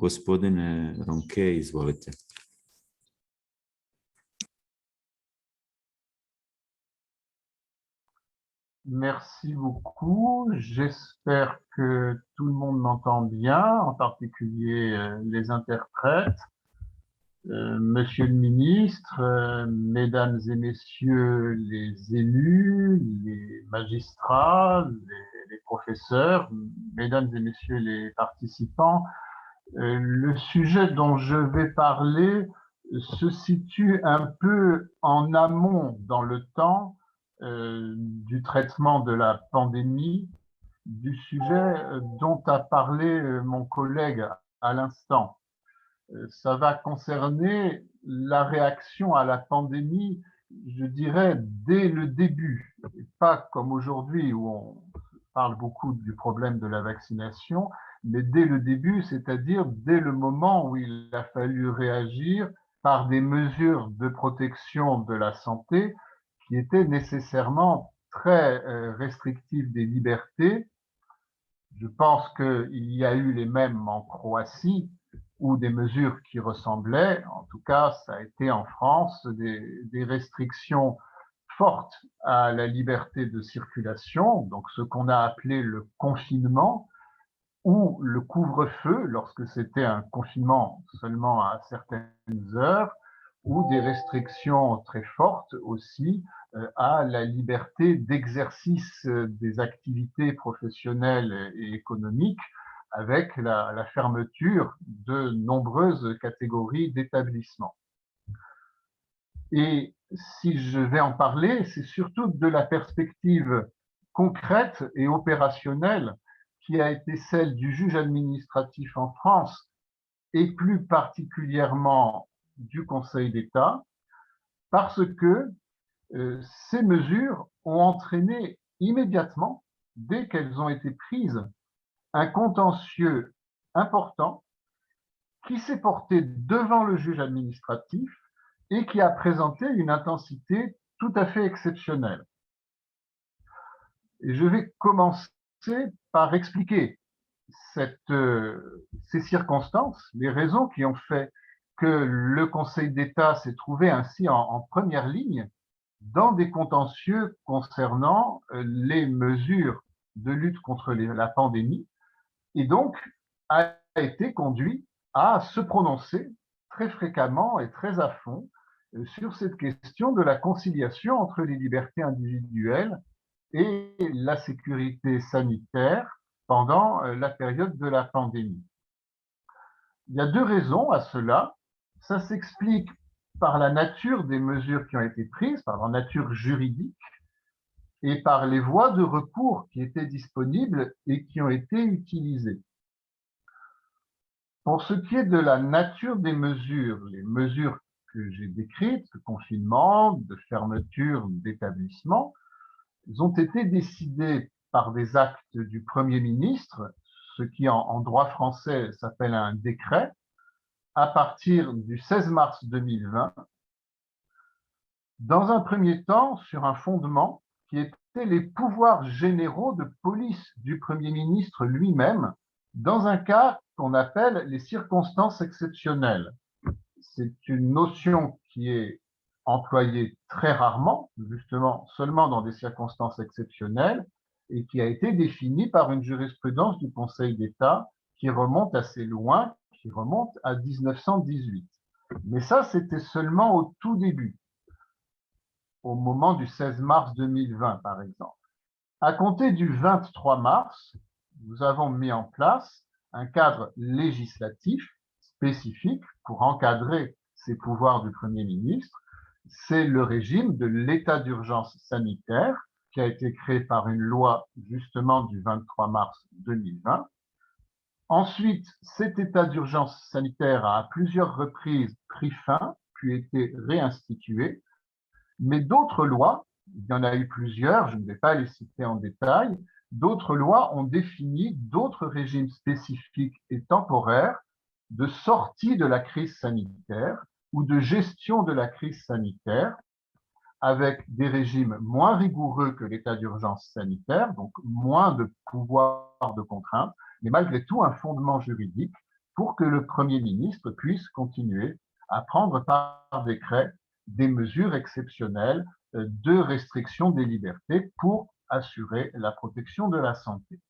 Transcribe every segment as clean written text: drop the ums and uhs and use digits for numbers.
Gospodine Ronke, izvolite. Merci beaucoup. J'espère que tout le monde m'entend bien, en particulier les interprètes. Monsieur le ministre, mesdames et messieurs les élus, les magistrats, les professeurs, mesdames et messieurs les participants, le sujet dont je vais parler se situe un peu en amont dans le temps du traitement de la pandémie, du sujet dont a parlé mon collègue à l'instant. Ça va concerner la réaction à la pandémie, je dirais, dès le début, et pas comme aujourd'hui où on parle beaucoup du problème de la vaccination, mais dès le début, c'est-à-dire dès le moment où il a fallu réagir par des mesures de protection de la santé qui étaient nécessairement très restrictives des libertés. Je pense qu'il y a eu les mêmes en Croatie, ou des mesures qui ressemblaient. En tout cas, ça a été en France des restrictions fortes à la liberté de circulation, donc ce qu'on a appelé le confinement, ou le couvre-feu, lorsque c'était un confinement seulement à certaines heures, ou des restrictions très fortes aussi à la liberté d'exercice des activités professionnelles et économiques, avec la fermeture de nombreuses catégories d'établissements. Et si je vais en parler, c'est surtout de la perspective concrète et opérationnelle qui a été celle du juge administratif en France et plus particulièrement du Conseil d'État, parce que ces mesures ont entraîné immédiatement, dès qu'elles ont été prises, un contentieux important qui s'est porté devant le juge administratif et qui a présenté une intensité tout à fait exceptionnelle. Et je vais commencer par expliquer ces circonstances, les raisons qui ont fait que le Conseil d'État s'est trouvé ainsi en première ligne dans des contentieux concernant les mesures de lutte contre la pandémie, et donc a été conduit à se prononcer très fréquemment et très à fond sur cette question de la conciliation entre les libertés individuelles et la sécurité sanitaire pendant la période de la pandémie. Il y a deux raisons à cela. Ça s'explique par la nature des mesures qui ont été prises, par leur nature juridique, et par les voies de recours qui étaient disponibles et qui ont été utilisées. Pour ce qui est de la nature des mesures, les mesures que j'ai décrites, de confinement, de fermeture d'établissements, ont été décidées par des actes du Premier ministre, ce qui en droit français s'appelle un décret, à partir du 16 mars 2020, dans un premier temps sur un fondement qui était les pouvoirs généraux de police du Premier ministre lui-même, dans un cas qu'on appelle les circonstances exceptionnelles. C'est une notion qui est employée très rarement, justement seulement dans des circonstances exceptionnelles, et qui a été définie par une jurisprudence du Conseil d'État qui remonte assez loin, qui remonte à 1918. Mais ça, c'était seulement au tout début, au moment du 16 mars 2020, par exemple. À compter du 23 mars, nous avons mis en place un cadre législatif spécifique pour encadrer ces pouvoirs du Premier ministre. C'est le régime de l'état d'urgence sanitaire qui a été créé par une loi justement du 23 mars 2020. Ensuite, cet état d'urgence sanitaire a à plusieurs reprises pris fin, puis été réinstitué, mais d'autres lois, il y en a eu plusieurs, je ne vais pas les citer en détail, d'autres lois ont défini d'autres régimes spécifiques et temporaires de sortie de la crise sanitaire ou de gestion de la crise sanitaire, avec des régimes moins rigoureux que l'état d'urgence sanitaire, donc moins de pouvoir de contrainte, mais malgré tout un fondement juridique pour que le Premier ministre puisse continuer à prendre par décret des mesures exceptionnelles de restriction des libertés pour assurer la protection de la santé.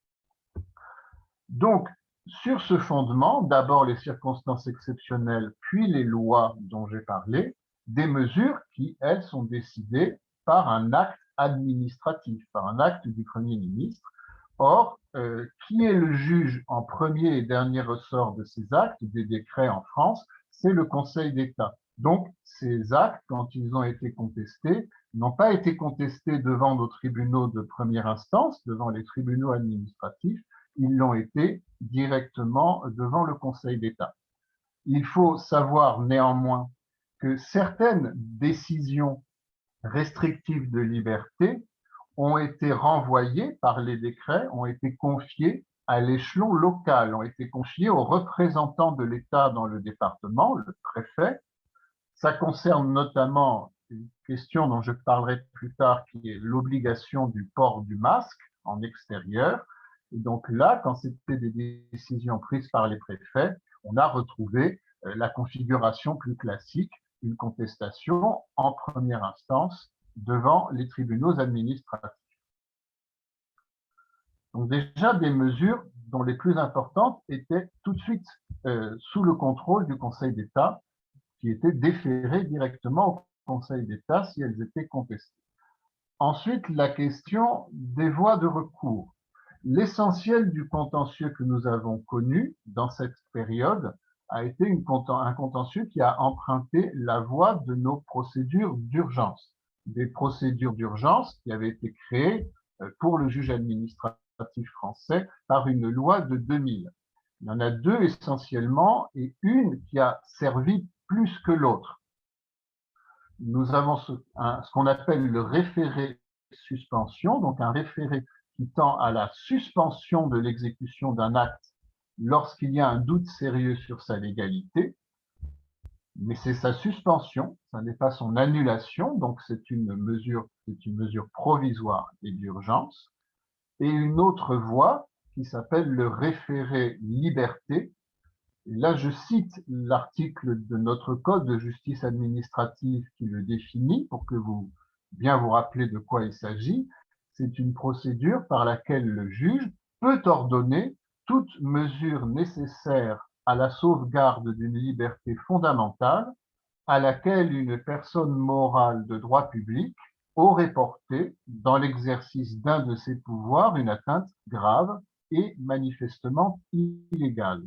Donc, sur ce fondement, d'abord les circonstances exceptionnelles, puis les lois dont j'ai parlé, des mesures qui, elles, sont décidées par un acte administratif, par un acte du Premier ministre. Or, qui est le juge en premier et dernier ressort de ces actes, des décrets en France? C'est le Conseil d'État. Donc, ces actes, quand ils ont été contestés, n'ont pas été contestés devant nos tribunaux de première instance, devant les tribunaux administratifs, ils l'ont été directement devant le Conseil d'État. Il faut savoir néanmoins que certaines décisions restrictives de liberté ont été renvoyées par les décrets, ont été confiées à l'échelon local, ont été confiées aux représentants de l'État dans le département, le préfet. Ça concerne notamment une question dont je parlerai plus tard, qui est l'obligation du port du masque en extérieur. Et donc là, quand c'était des décisions prises par les préfets, on a retrouvé la configuration plus classique, une contestation en première instance devant les tribunaux administratifs. Donc déjà des mesures dont les plus importantes étaient tout de suite sous le contrôle du Conseil d'État, qui étaient déférées directement au Conseil d'État si elles étaient contestées. Ensuite, la question des voies de recours. L'essentiel du contentieux que nous avons connu dans cette période a été un contentieux qui a emprunté la voie de nos procédures d'urgence. Des procédures d'urgence qui avaient été créées pour le juge administratif français par une loi de 2000. Il y en a deux essentiellement et une qui a servi plus que l'autre. Nous avons ce qu'on appelle le référé suspension, donc un référé qui tend à la suspension de l'exécution d'un acte lorsqu'il y a un doute sérieux sur sa légalité, mais c'est sa suspension, ça n'est pas son annulation, donc c'est une mesure provisoire et d'urgence. Et une autre voie qui s'appelle le référé liberté. Et là, je cite l'article de notre code de justice administrative qui le définit pour que vous bien vous rappelez de quoi il s'agit. C'est une procédure par laquelle le juge peut ordonner toute mesure nécessaire à la sauvegarde d'une liberté fondamentale à laquelle une personne morale de droit public aurait porté, dans l'exercice d'un de ses pouvoirs, une atteinte grave et manifestement illégale.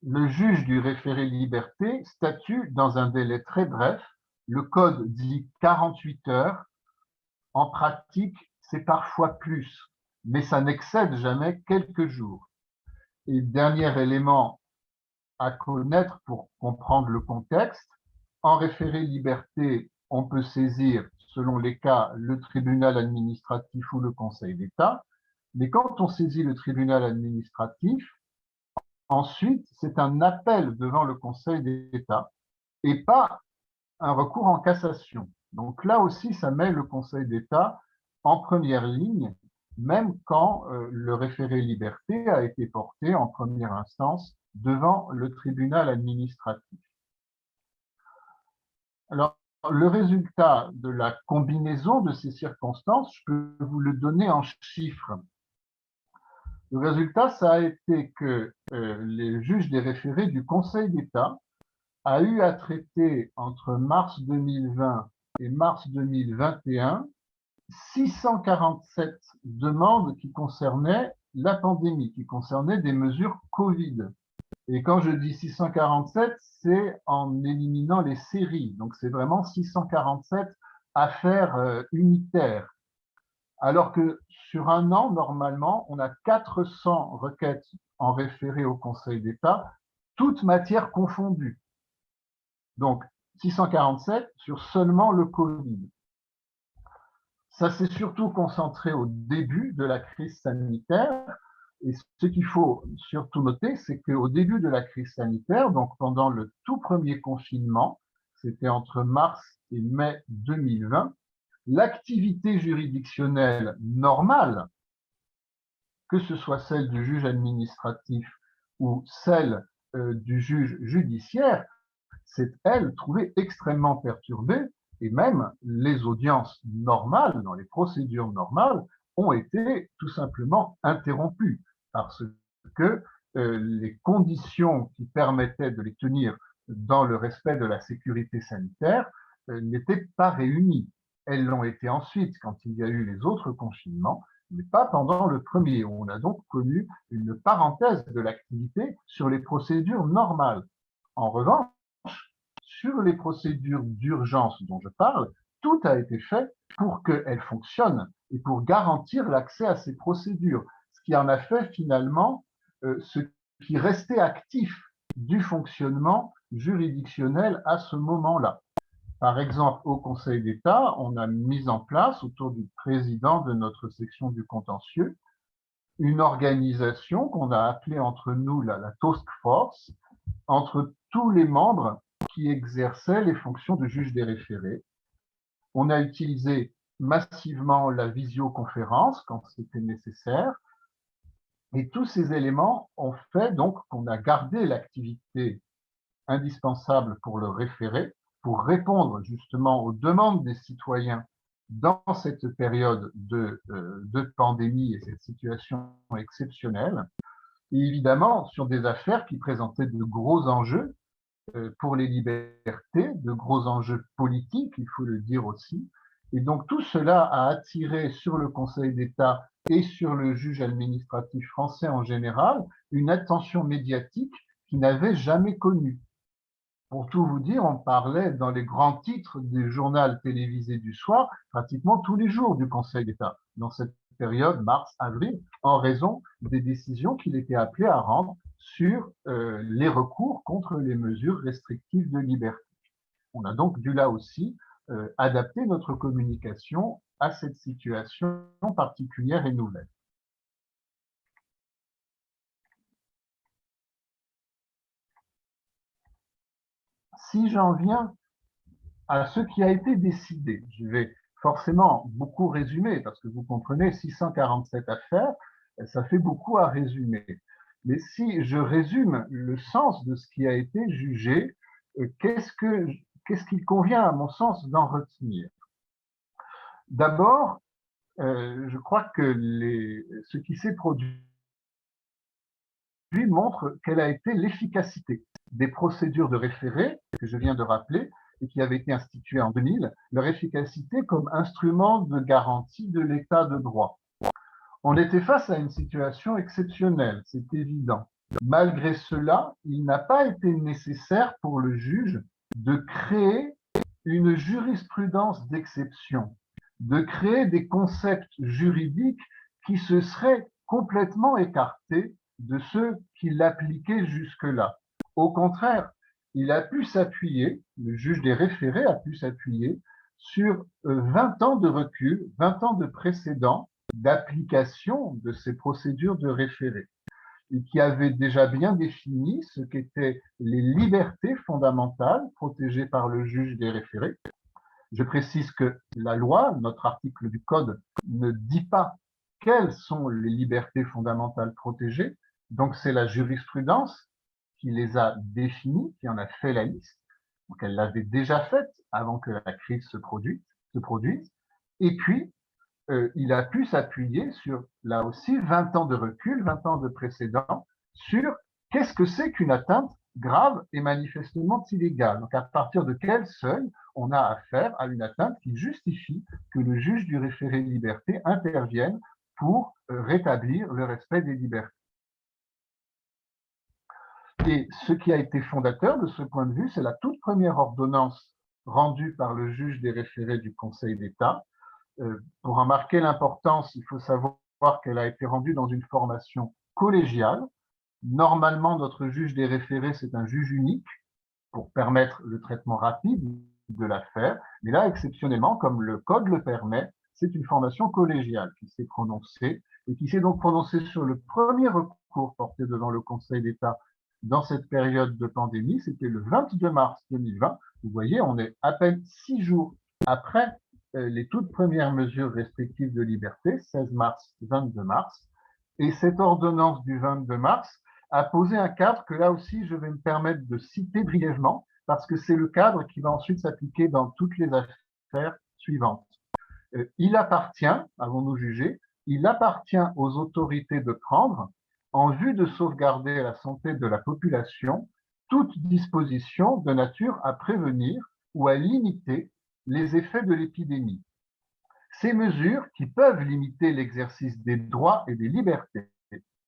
Le juge du référé liberté statue dans un délai très bref. Le code dit 48 heures. En pratique, c'est parfois plus, mais ça n'excède jamais quelques jours. Et dernier élément à connaître pour comprendre le contexte, en référé liberté, on peut saisir, selon les cas, le tribunal administratif ou le Conseil d'État. Mais quand on saisit le tribunal administratif, ensuite, c'est un appel devant le Conseil d'État et pas un recours en cassation. Donc là aussi, ça met le Conseil d'État en première ligne, même quand le référé liberté a été porté en première instance devant le tribunal administratif. Alors, le résultat de la combinaison de ces circonstances, je peux vous le donner en chiffres. Le résultat, ça a été que les juges des référés du Conseil d'État a eu à traiter entre mars 2020 et mars 2021 647 demandes qui concernaient la pandémie, qui concernaient des mesures Covid. Et quand je dis 647, c'est en éliminant les séries. Donc, c'est vraiment 647 affaires unitaires. Alors que sur un an, normalement, on a 400 requêtes en référé au Conseil d'État, toutes matières confondues. Donc, 647 sur seulement le Covid. Ça s'est surtout concentré au début de la crise sanitaire. Et ce qu'il faut surtout noter, c'est qu'au début de la crise sanitaire, donc pendant le tout premier confinement, c'était entre mars et mai 2020, l'activité juridictionnelle normale que ce soit celle du juge administratif ou celle du juge judiciaire, s'est, elle, trouvée extrêmement perturbée, et même les audiences normales, dans les procédures normales, ont été tout simplement interrompues parce que les conditions qui permettaient de les tenir dans le respect de la sécurité sanitaire n'étaient pas réunies. Elles l'ont été ensuite quand il y a eu les autres confinements, mais pas pendant le premier. On a donc connu une parenthèse de l'activité sur les procédures normales. En revanche, sur les procédures d'urgence dont je parle, tout a été fait pour qu'elles fonctionnent et pour garantir l'accès à ces procédures, ce qui en a fait finalement ce qui restait actif du fonctionnement juridictionnel à ce moment-là. Par exemple, au Conseil d'État, on a mis en place, autour du président de notre section du contentieux, une organisation qu'on a appelée entre nous la Task Force, entre tous les membres qui exerçaient les fonctions de juge des référés. On a utilisé massivement la visioconférence quand c'était nécessaire. Et tous ces éléments ont fait donc qu'on a gardé l'activité indispensable pour le référé, pour répondre justement aux demandes des citoyens dans cette période de pandémie et cette situation exceptionnelle. Et évidemment, sur des affaires qui présentaient de gros enjeux pour les libertés, de gros enjeux politiques, il faut le dire aussi. Et donc tout cela a attiré sur le Conseil d'État et sur le juge administratif français en général une attention médiatique qu'il n'avait jamais connue. Pour tout vous dire, on parlait dans les grands titres des journaux télévisés du soir pratiquement tous les jours du Conseil d'État, dans cette période mars-avril, en raison des décisions qu'il était appelé à rendre sur les recours contre les mesures restrictives de liberté. On a donc dû là aussi adapter notre communication à cette situation particulière et nouvelle. Si j'en viens à ce qui a été décidé, je vais forcément beaucoup résumer, parce que vous comprenez, 647 affaires, ça fait beaucoup à résumer. Mais si je résume le sens de ce qui a été jugé, qu'est-ce qu'il convient, à mon sens, d'en retenir? D'abord, je crois que ce qui s'est produit montre quelle a été l'efficacité des procédures de référé que je viens de rappeler et qui avaient été instituées en 2000, leur efficacité comme instrument de garantie de l'état de droit. On était face à une situation exceptionnelle, c'est évident. Malgré cela, il n'a pas été nécessaire pour le juge de créer une jurisprudence d'exception, de créer des concepts juridiques qui se seraient complètement écartés de ceux qui l'appliquaient jusque-là. Au contraire, il a pu s'appuyer, le juge des référés a pu s'appuyer sur 20 ans de recul, 20 ans de précédents d'application de ces procédures de référé, et qui avait déjà bien défini ce qu'étaient les libertés fondamentales protégées par le juge des référés. Je précise que la loi, notre article du Code, ne dit pas quelles sont les libertés fondamentales protégées, donc c'est la jurisprudence qui les a définies, qui en a fait la liste, donc elle l'avait déjà faite avant que la crise se produise, et puis il a pu s'appuyer sur, là aussi, 20 ans de recul, 20 ans de précédent, sur qu'est-ce que c'est qu'une atteinte grave et manifestement illégale. Donc, à partir de quel seuil on a affaire à une atteinte qui justifie que le juge du référé liberté intervienne pour rétablir le respect des libertés. Et ce qui a été fondateur de ce point de vue, c'est la toute première ordonnance rendue par le juge des référés du Conseil d'État. Pour en marquer l'importance, il faut savoir qu'elle a été rendue dans une formation collégiale. Normalement, notre juge des référés, c'est un juge unique pour permettre le traitement rapide de l'affaire. Mais là, exceptionnellement, comme le Code le permet, c'est une formation collégiale qui s'est prononcée et qui s'est donc prononcée sur le premier recours porté devant le Conseil d'État dans cette période de pandémie. C'était le 22 mars 2020. Vous voyez, on est à peine 6 jours après les toutes premières mesures restrictives de liberté, 16 mars, 22 mars, Et cette ordonnance du 22 mars a posé un cadre que là aussi je vais me permettre de citer brièvement parce que c'est le cadre qui va ensuite s'appliquer dans toutes les affaires suivantes. Il appartient, avons-nous jugé, il appartient aux autorités de prendre, en vue de sauvegarder la santé de la population, toute disposition de nature à prévenir ou à limiter les effets de l'épidémie. Ces mesures, qui peuvent limiter l'exercice des droits et des libertés,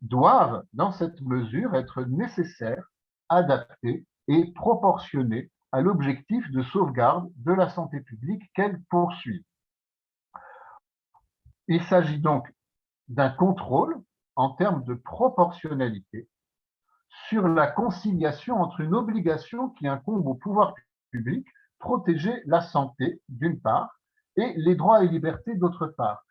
doivent, dans cette mesure, être nécessaires, adaptées et proportionnées à l'objectif de sauvegarde de la santé publique qu'elle poursuit. Il s'agit donc d'un contrôle en termes de proportionnalité sur la conciliation entre une obligation qui incombe au pouvoir public, protéger la santé d'une part, et les droits et libertés d'autre part.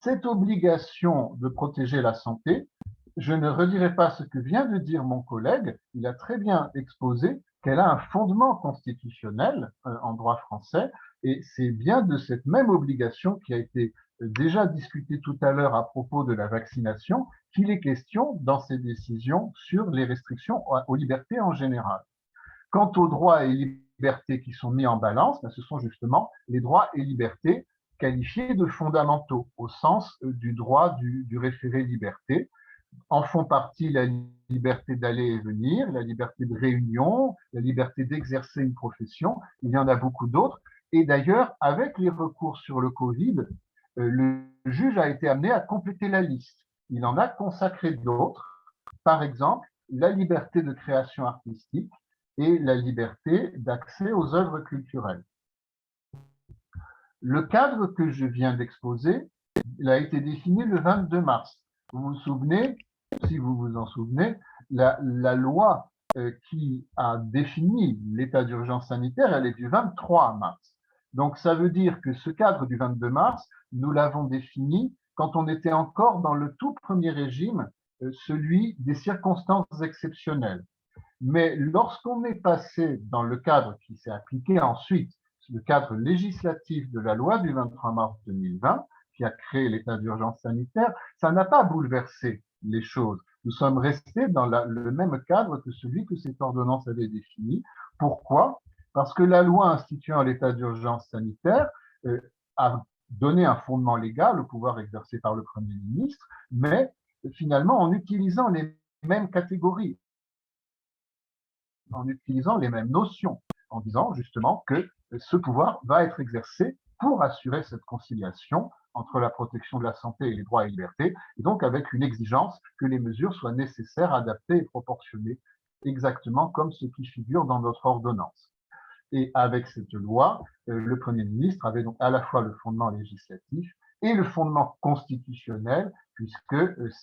Cette obligation de protéger la santé, je ne redirai pas ce que vient de dire mon collègue, il a très bien exposé qu'elle a un fondement constitutionnel en droit français, et c'est bien de cette même obligation qui a été déjà discutée tout à l'heure à propos de la vaccination qu'il est question dans ces décisions sur les restrictions aux libertés en général. Quant aux droits et libertés qui sont mis en balance, ce sont justement les droits et libertés qualifiés de fondamentaux au sens du droit du référé liberté. En font partie la liberté d'aller et venir, la liberté de réunion, la liberté d'exercer une profession. Il y en a beaucoup d'autres. Et d'ailleurs, avec les recours sur le Covid, le juge a été amené à compléter la liste. Il en a consacré d'autres. Par exemple, la liberté de création artistique et la liberté d'accès aux œuvres culturelles. Le cadre que je viens d'exposer, il a été défini le 22 mars. Vous vous souvenez, si vous vous en souvenez, la loi qui a défini l'état d'urgence sanitaire, elle est du 23 mars. Donc, ça veut dire que ce cadre du 22 mars, nous l'avons défini quand on était encore dans le tout premier régime, celui des circonstances exceptionnelles. Mais lorsqu'on est passé dans le cadre qui s'est appliqué ensuite, le cadre législatif de la loi du 23 mars 2020, qui a créé l'état d'urgence sanitaire, ça n'a pas bouleversé les choses. Nous sommes restés dans le même cadre que celui que cette ordonnance avait défini. Pourquoi? Parce que la loi instituant l'état d'urgence sanitaire a donné un fondement légal au pouvoir exercé par le Premier ministre, mais finalement en utilisant les mêmes catégories, en utilisant les mêmes notions, en disant justement que ce pouvoir va être exercé pour assurer cette conciliation entre la protection de la santé et les droits et libertés, et donc avec une exigence que les mesures soient nécessaires, adaptées et proportionnées, exactement comme ce qui figure dans notre ordonnance. Et avec cette loi, le Premier ministre avait donc à la fois le fondement législatif et le fondement constitutionnel, puisque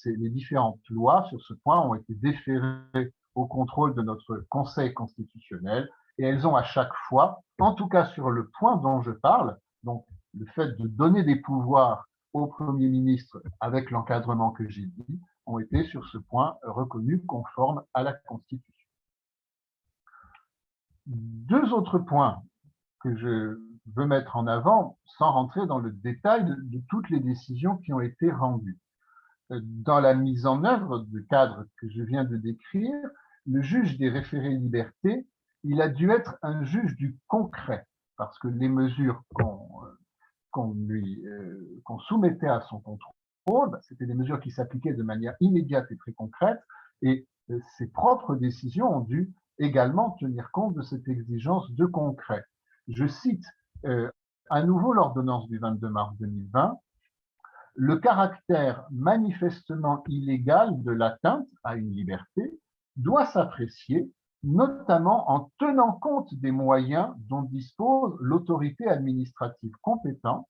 les différentes lois sur ce point ont été déférées au contrôle de notre Conseil constitutionnel, et elles ont à chaque fois, en tout cas sur le point dont je parle, donc le fait de donner des pouvoirs au Premier ministre avec l'encadrement que j'ai dit, ont été sur ce point reconnus conformes à la Constitution. Deux autres points que je veux mettre en avant, sans rentrer dans le détail de toutes les décisions qui ont été rendues. Dans la mise en œuvre du cadre que je viens de décrire, le juge des référés liberté, il a dû être un juge du concret, parce que les mesures qu'on soumettait à son contrôle, c'était des mesures qui s'appliquaient de manière immédiate et très concrète, et ses propres décisions ont dû également tenir compte de cette exigence de concret. Je cite à nouveau l'ordonnance du 22 mars 2020, le caractère manifestement illégal de l'atteinte à une liberté doit s'apprécier, notamment en tenant compte des moyens dont dispose l'autorité administrative compétente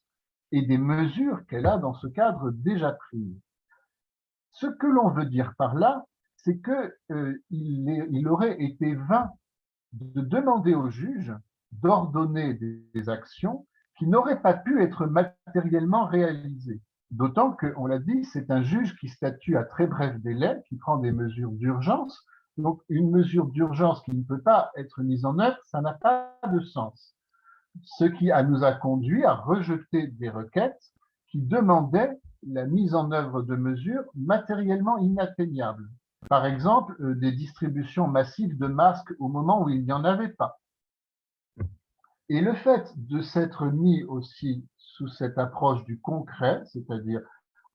et des mesures qu'elle a dans ce cadre déjà prises. Ce que l'on veut dire par là, c'est qu'il aurait été vain de demander au juge d'ordonner des actions qui n'auraient pas pu être matériellement réalisées. D'autant qu'on l'a dit, c'est un juge qui statue à très bref délai, qui prend des mesures d'urgence. Donc, une mesure d'urgence qui ne peut pas être mise en œuvre, ça n'a pas de sens. Ce qui nous a conduit à rejeter des requêtes qui demandaient la mise en œuvre de mesures matériellement inatteignables. Par exemple, des distributions massives de masques au moment où il n'y en avait pas. Et le fait de s'être mis aussi sous cette approche du concret, c'est-à-dire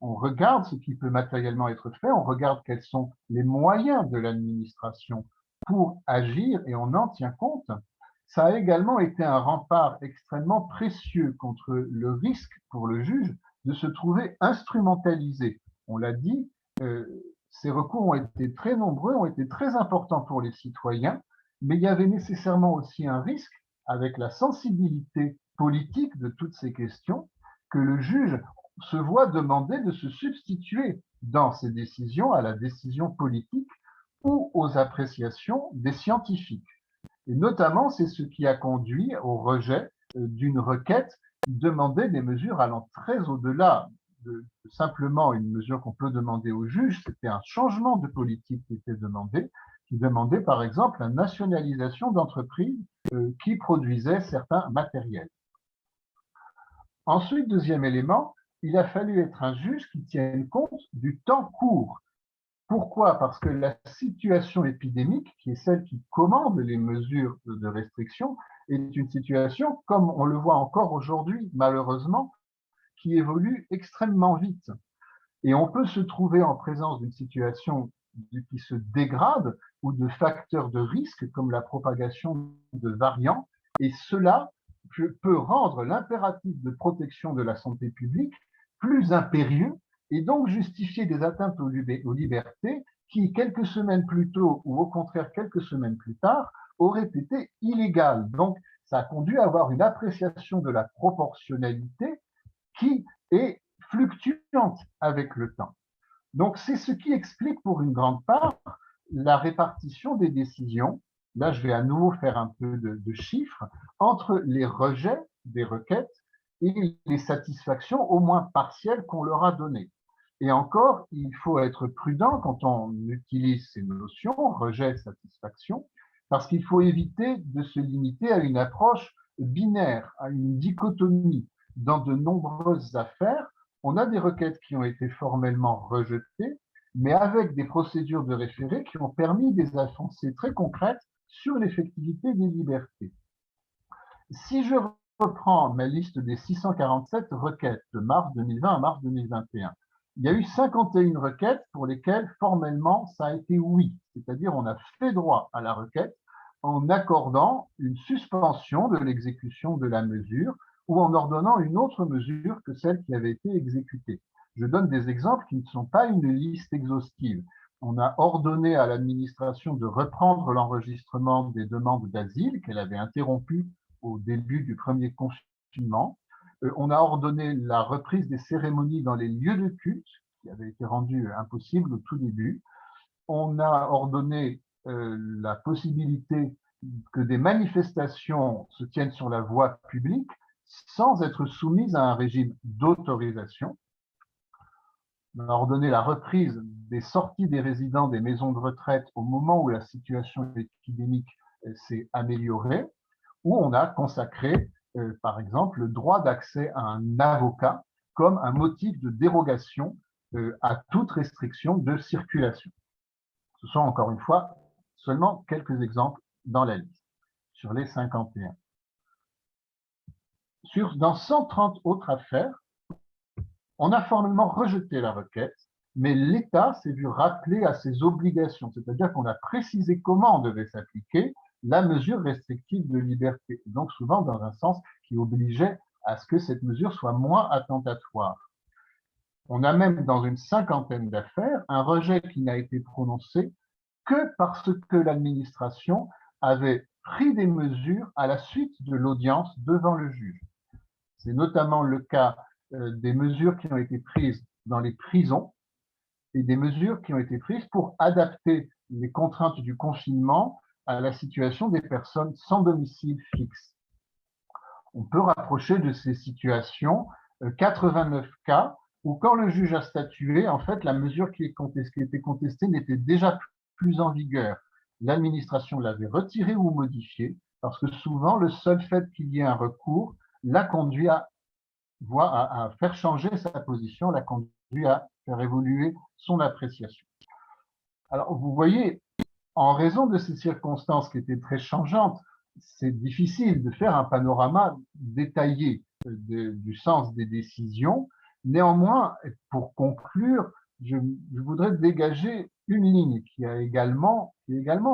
on regarde ce qui peut matériellement être fait, on regarde quels sont les moyens de l'administration pour agir et on en tient compte, ça a également été un rempart extrêmement précieux contre le risque pour le juge de se trouver instrumentalisé. On l'a dit, ces recours ont été très nombreux, ont été très importants pour les citoyens, mais il y avait nécessairement aussi un risque avec la sensibilité politique de toutes ces questions que le juge se voit demander de se substituer dans ses décisions à la décision politique ou aux appréciations des scientifiques. Et notamment, c'est ce qui a conduit au rejet d'une requête qui demandait des mesures allant très au-delà de simplement une mesure qu'on peut demander au juge, c'était un changement de politique qui était demandé, qui demandait par exemple la nationalisation d'entreprises qui produisaient certains matériels. Ensuite, deuxième élément, il a fallu être un juge qui tienne compte du temps court. Pourquoi? Parce que la situation épidémique, qui est celle qui commande les mesures de restriction, est une situation, comme on le voit encore aujourd'hui, malheureusement, qui évolue extrêmement vite. Et on peut se trouver en présence d'une situation qui se dégrade ou de facteurs de risque comme la propagation de variants, et cela peut rendre l'impératif de protection de la santé publique plus impérieux et donc justifier des atteintes aux libertés qui, quelques semaines plus tôt ou au contraire quelques semaines plus tard, auraient été illégales. Donc, ça a conduit à avoir une appréciation de la proportionnalité qui est fluctuante avec le temps. Donc, c'est ce qui explique pour une grande part la répartition des décisions. Là, je vais à nouveau faire un peu de chiffres entre les rejets des requêtes et les satisfactions au moins partielles qu'on leur a données. Et encore, il faut être prudent quand on utilise ces notions, rejet, satisfaction, parce qu'il faut éviter de se limiter à une approche binaire, à une dichotomie. Dans de nombreuses affaires, on a des requêtes qui ont été formellement rejetées, mais avec des procédures de référé qui ont permis des avancées très concrètes sur l'effectivité des libertés. Si je reprends ma liste des 647 requêtes de mars 2020 à mars 2021, il y a eu 51 requêtes pour lesquelles formellement ça a été oui, c'est-à-dire on a fait droit à la requête en accordant une suspension de l'exécution de la mesure ou en ordonnant une autre mesure que celle qui avait été exécutée. Je donne des exemples qui ne sont pas une liste exhaustive. On a ordonné à l'administration de reprendre l'enregistrement des demandes d'asile qu'elle avait interrompues au début du premier confinement. On a ordonné la reprise des cérémonies dans les lieux de culte, qui avait été rendue impossible au tout début. On a ordonné la possibilité que des manifestations se tiennent sur la voie publique sans être soumises à un régime d'autorisation. On a ordonné la reprise des sorties des résidents des maisons de retraite au moment où la situation épidémique s'est améliorée, où on a consacré, par exemple, le droit d'accès à un avocat comme un motif de dérogation à toute restriction de circulation. Ce sont encore une fois seulement quelques exemples dans la liste, sur les 51. Dans 130 autres affaires, on a formellement rejeté la requête, mais l'État s'est vu rappeler à ses obligations, c'est-à-dire qu'on a précisé comment devait s'appliquer la mesure restrictive de liberté, donc souvent dans un sens qui obligeait à ce que cette mesure soit moins attentatoire. On a même dans une 50aine d'affaires un rejet qui n'a été prononcé que parce que l'administration avait pris des mesures à la suite de l'audience devant le juge. C'est notamment le cas des mesures qui ont été prises dans les prisons et des mesures qui ont été prises pour adapter les contraintes du confinement à la situation des personnes sans domicile fixe. On peut rapprocher de ces situations 89 cas où quand le juge a statué, en fait, la mesure qui était contestée n'était déjà plus en vigueur. L'administration l'avait retirée ou modifiée parce que souvent, le seul fait qu'il y ait un recours l'a conduit à faire changer sa position, l'a conduit à faire évoluer son appréciation. Alors, vous voyez, en raison de ces circonstances qui étaient très changeantes, c'est difficile de faire un panorama détaillé du sens des décisions. Néanmoins, pour conclure, je voudrais dégager une ligne qui est également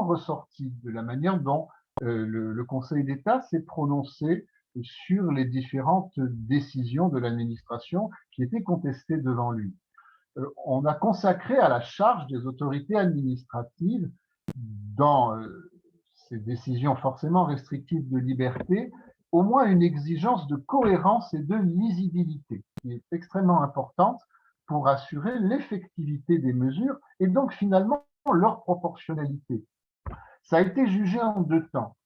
ressortie de la manière dont le Conseil d'État s'est prononcé sur les différentes décisions de l'administration qui étaient contestées devant lui. On a consacré à la charge des autorités administratives dans ces décisions forcément restrictives de liberté, au moins une exigence de cohérence et de lisibilité, qui est extrêmement importante pour assurer l'effectivité des mesures et donc finalement leur proportionnalité. Ça a été jugé en deux temps.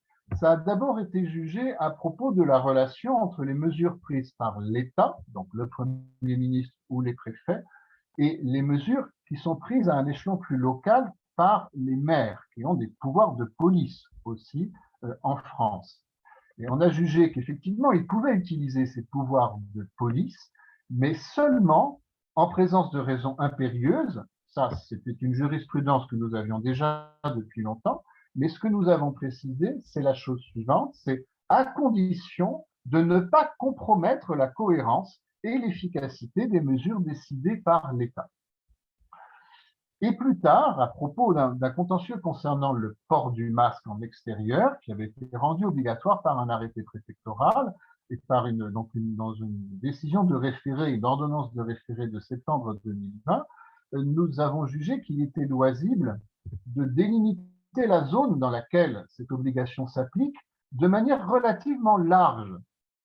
Ça a d'abord été jugé à propos de la relation entre les mesures prises par l'État, donc le Premier ministre ou les préfets, et les mesures qui sont prises à un échelon plus local par les maires, qui ont des pouvoirs de police aussi en France. Et on a jugé qu'effectivement, ils pouvaient utiliser ces pouvoirs de police, mais seulement en présence de raisons impérieuses. Ça, c'était une jurisprudence que nous avions déjà depuis longtemps, mais ce que nous avons précisé, c'est la chose suivante, c'est à condition de ne pas compromettre la cohérence et l'efficacité des mesures décidées par l'État. Et plus tard, à propos d'un contentieux concernant le port du masque en extérieur, qui avait été rendu obligatoire par un arrêté préfectoral et par dans une décision de référé, une ordonnance de référé de septembre 2020, nous avons jugé qu'il était loisible de délimiter la zone dans laquelle cette obligation s'applique de manière relativement large,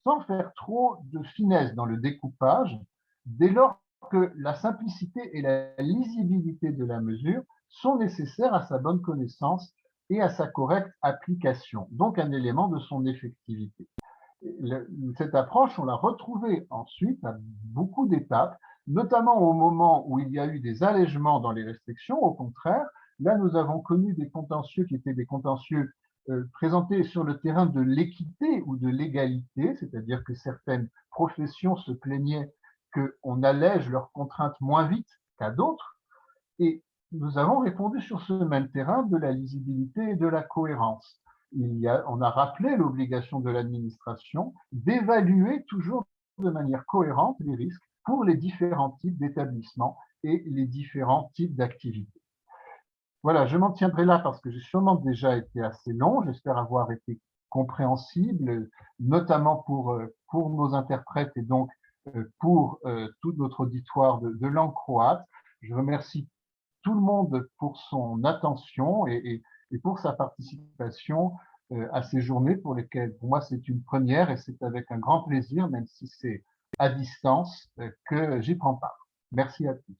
sans faire trop de finesse dans le découpage, dès lors que la simplicité et la lisibilité de la mesure sont nécessaires à sa bonne connaissance et à sa correcte application, donc un élément de son effectivité. Cette approche, on l'a retrouvée ensuite à beaucoup d'étapes, notamment au moment où il y a eu des allègements dans les restrictions. Au contraire, là, nous avons connu des contentieux qui étaient des contentieux présentés sur le terrain de l'équité ou de l'égalité, c'est-à-dire que certaines professions se plaignaient qu'on allège leurs contraintes moins vite qu'à d'autres. Et nous avons répondu sur ce même terrain de la lisibilité et de la cohérence. On a rappelé l'obligation de l'administration d'évaluer toujours de manière cohérente les risques pour les différents types d'établissements et les différents types d'activités. Voilà, je m'en tiendrai là parce que j'ai sûrement déjà été assez long. J'espère avoir été compréhensible, notamment pour nos interprètes et donc pour tout notre auditoire de langue croate. Je remercie tout le monde pour son attention et pour sa participation à ces journées pour lesquelles, pour moi, c'est une première et c'est avec un grand plaisir, même si c'est à distance, que j'y prends part. Merci à tous.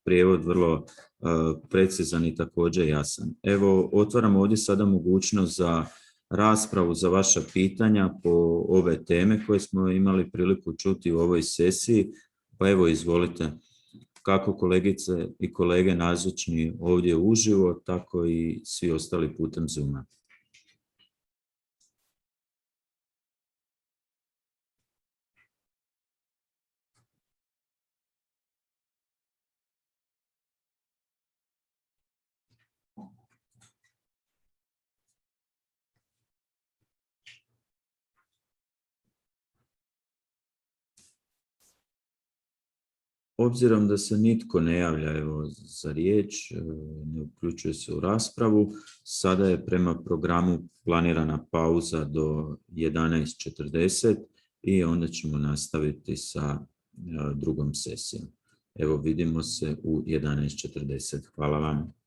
Prijevod vrlo precizan i također jasan. Evo, otvaramo ovdje sada mogućnost za raspravu, za vaša pitanja po ove teme koje smo imali priliku čuti u ovoj sesiji. Pa evo, izvolite, kako kolegice i kolege nazočni ovdje uživo, tako i svi ostali putem Zooma. Obzirom da se nitko ne javlja za riječ, ne uključuje se u raspravu, sada je prema programu planirana pauza do 11:40 i onda ćemo nastaviti sa drugom sesijom. Evo, vidimo se u 11:40. Hvala vam.